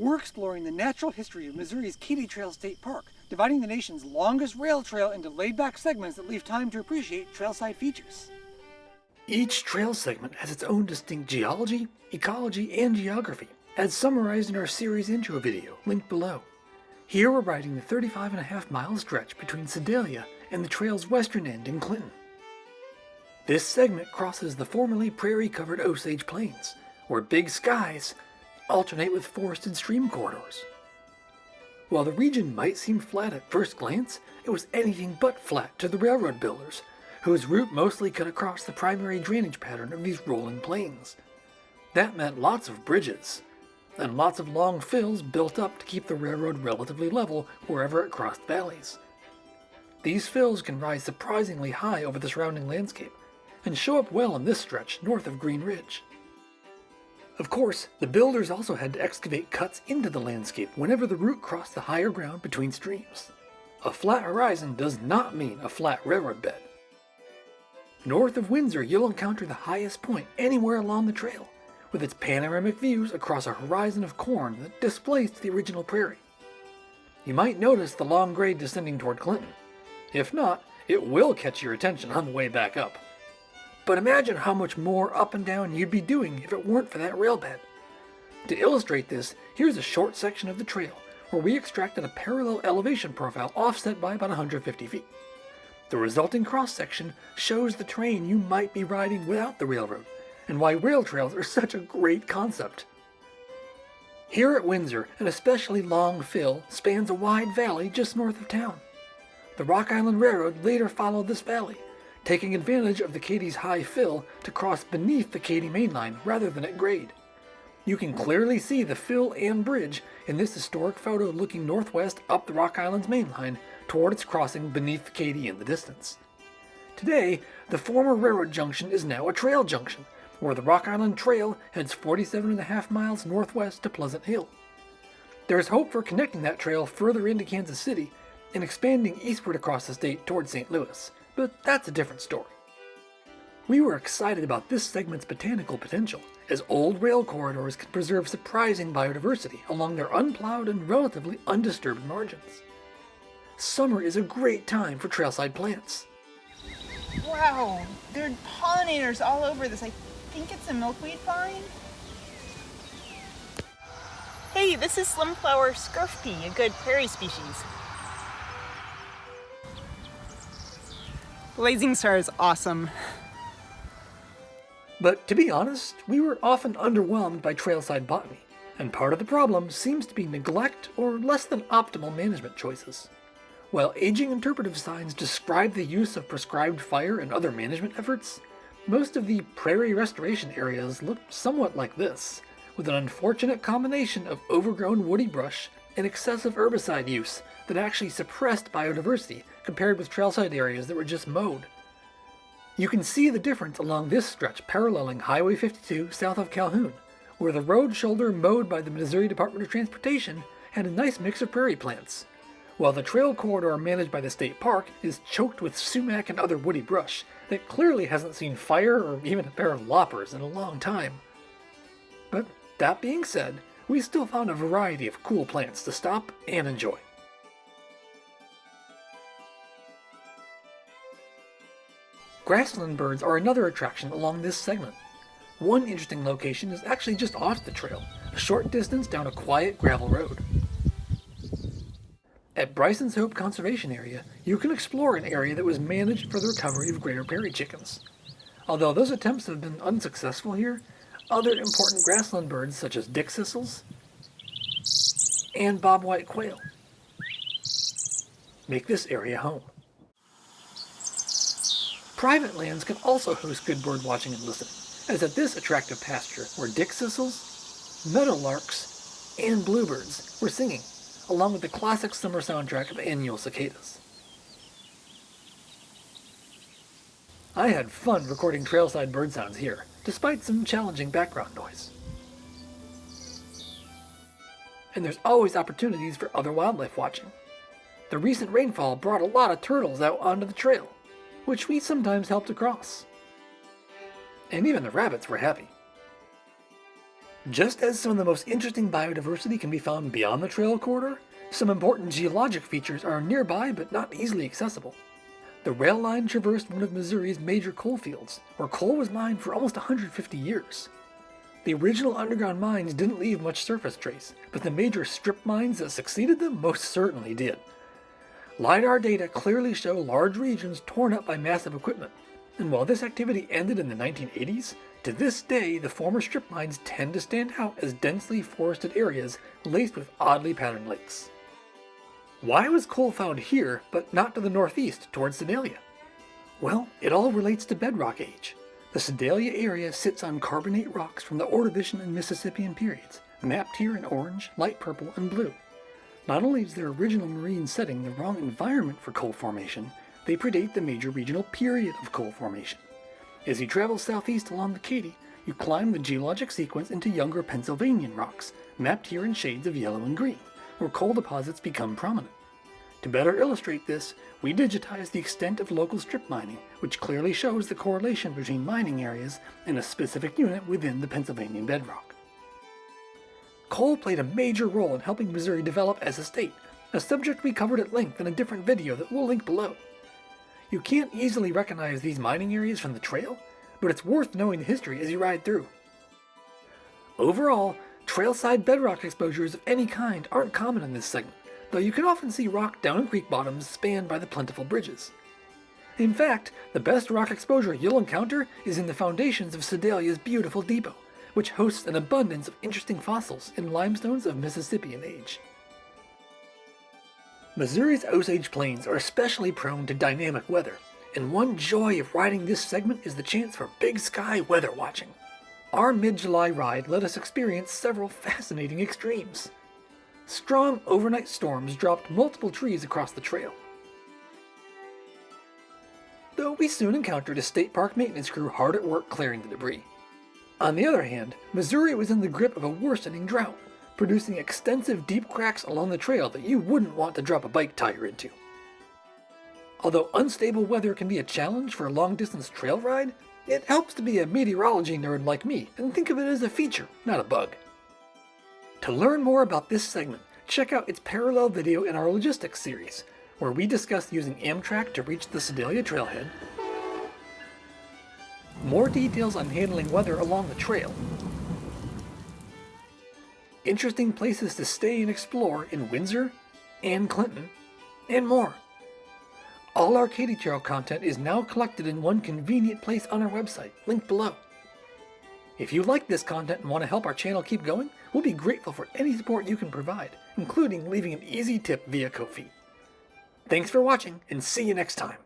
We're exploring the natural history of Missouri's Katy Trail State Park, dividing the nation's longest rail trail into laid-back segments that leave time to appreciate trailside features. Each trail segment has its own distinct geology, ecology, and geography, as summarized in our series intro video, linked below. Here we're riding the 35.5-mile stretch between Sedalia and the trail's western end in Clinton. This segment crosses the formerly prairie-covered Osage Plains, where big skies alternate with forested stream corridors. While the region might seem flat at first glance, it was anything but flat to the railroad builders, whose route mostly cut across the primary drainage pattern of these rolling plains. That meant lots of bridges, and lots of long fills built up to keep the railroad relatively level wherever it crossed valleys. These fills can rise surprisingly high over the surrounding landscape, and show up well in this stretch north of Green Ridge. Of course, the builders also had to excavate cuts into the landscape whenever the route crossed the higher ground between streams. A flat horizon does not mean a flat railroad bed. North of Windsor, you'll encounter the highest point anywhere along the trail, with its panoramic views across a horizon of corn that displaced the original prairie. You might notice the long grade descending toward Clinton. If not, it will catch your attention on the way back up. But imagine how much more up and down you'd be doing if it weren't for that rail bed. To illustrate this, here's a short section of the trail where we extracted a parallel elevation profile offset by about 150 feet. The resulting cross-section shows the terrain you might be riding without the railroad, and why rail trails are such a great concept. Here at Windsor, an especially long fill spans a wide valley just north of town. The Rock Island Railroad later followed this valley, taking advantage of the Katy's high fill to cross beneath the Katy main line rather than at grade. You can clearly see the fill and bridge in this historic photo looking northwest up the Rock Island's main line toward its crossing beneath the Katy in the distance. Today, the former railroad junction is now a trail junction, where the Rock Island Trail heads 47.5 miles northwest to Pleasant Hill. There's hope for connecting that trail further into Kansas City and expanding eastward across the state toward St. Louis, but that's a different story. We were excited about this segment's botanical potential, as old rail corridors can preserve surprising biodiversity along their unplowed and relatively undisturbed margins. Summer is a great time for trailside plants. Wow, there are pollinators all over this. I think it's a milkweed vine. Hey, this is slimflower scurf pea, a good prairie species. Blazing Star is awesome. But to be honest, we were often underwhelmed by trailside botany, and part of the problem seems to be neglect or less than optimal management choices. While aging interpretive signs describe the use of prescribed fire and other management efforts, most of the prairie restoration areas looked somewhat like this, with an unfortunate combination of overgrown woody brush and excessive herbicide use that actually suppressed biodiversity compared with trailside areas that were just mowed. You can see the difference along this stretch paralleling Highway 52 south of Calhoun, where the road shoulder mowed by the Missouri Department of Transportation had a nice mix of prairie plants, while the trail corridor managed by the state park is choked with sumac and other woody brush that clearly hasn't seen fire or even a pair of loppers in a long time. But that being said, we still found a variety of cool plants to stop and enjoy. Grassland birds are another attraction along this segment. One interesting location is actually just off the trail, a short distance down a quiet gravel road. At Bryson's Hope Conservation Area, you can explore an area that was managed for the recovery of greater prairie chickens. Although those attempts have been unsuccessful here, other important grassland birds such as dick thistles and bobwhite quail make this area home. Private lands can also host good bird watching and listening, as at this attractive pasture where dick thistles, meadowlarks, and bluebirds were singing, along with the classic summer soundtrack of annual cicadas. I had fun recording trailside bird sounds here, despite some challenging background noise. And there's always opportunities for other wildlife watching. The recent rainfall brought a lot of turtles out onto the trail, which we sometimes helped across. And even the rabbits were happy. Just as some of the most interesting biodiversity can be found beyond the trail corridor, some important geologic features are nearby but not easily accessible. The rail line traversed one of Missouri's major coal fields, where coal was mined for almost 150 years. The original underground mines didn't leave much surface trace, but the major strip mines that succeeded them most certainly did. LiDAR data clearly show large regions torn up by massive equipment, and while this activity ended in the 1980s, to this day the former strip mines tend to stand out as densely forested areas laced with oddly patterned lakes. Why was coal found here, but not to the northeast towards Sedalia? Well, it all relates to bedrock age. The Sedalia area sits on carbonate rocks from the Ordovician and Mississippian periods, mapped here in orange, light purple, and blue. Not only is their original marine setting the wrong environment for coal formation, they predate the major regional period of coal formation. As you travel southeast along the Katy, you climb the geologic sequence into younger Pennsylvanian rocks, mapped here in shades of yellow and green, where coal deposits become prominent. To better illustrate this, we digitized the extent of local strip mining, which clearly shows the correlation between mining areas and a specific unit within the Pennsylvanian bedrock. Coal played a major role in helping Missouri develop as a state, a subject we covered at length in a different video that we'll link below. You can't easily recognize these mining areas from the trail, but it's worth knowing the history as you ride through. Overall, trailside bedrock exposures of any kind aren't common in this segment, though you can often see rock down in creek bottoms spanned by the plentiful bridges. In fact, the best rock exposure you'll encounter is in the foundations of Sedalia's beautiful depot, which hosts an abundance of interesting fossils in limestones of Mississippian age. Missouri's Osage Plains are especially prone to dynamic weather, and one joy of riding this segment is the chance for big sky weather watching. Our mid-July ride let us experience several fascinating extremes. Strong overnight storms dropped multiple trees across the trail, though we soon encountered a state park maintenance crew hard at work clearing the debris. On the other hand, Missouri was in the grip of a worsening drought, producing extensive deep cracks along the trail that you wouldn't want to drop a bike tire into. Although unstable weather can be a challenge for a long-distance trail ride, it helps to be a meteorology nerd like me and think of it as a feature, not a bug. To learn more about this segment, check out its parallel video in our logistics series, where we discuss using Amtrak to reach the Sedalia trailhead, more details on handling weather along the trail, interesting places to stay and explore in Windsor and Clinton, and more. All our Katy Trail content is now collected in one convenient place on our website, linked below. If you like this content and want to help our channel keep going, we'll be grateful for any support you can provide, including leaving an easy tip via Ko-fi. Thanks for watching, and see you next time.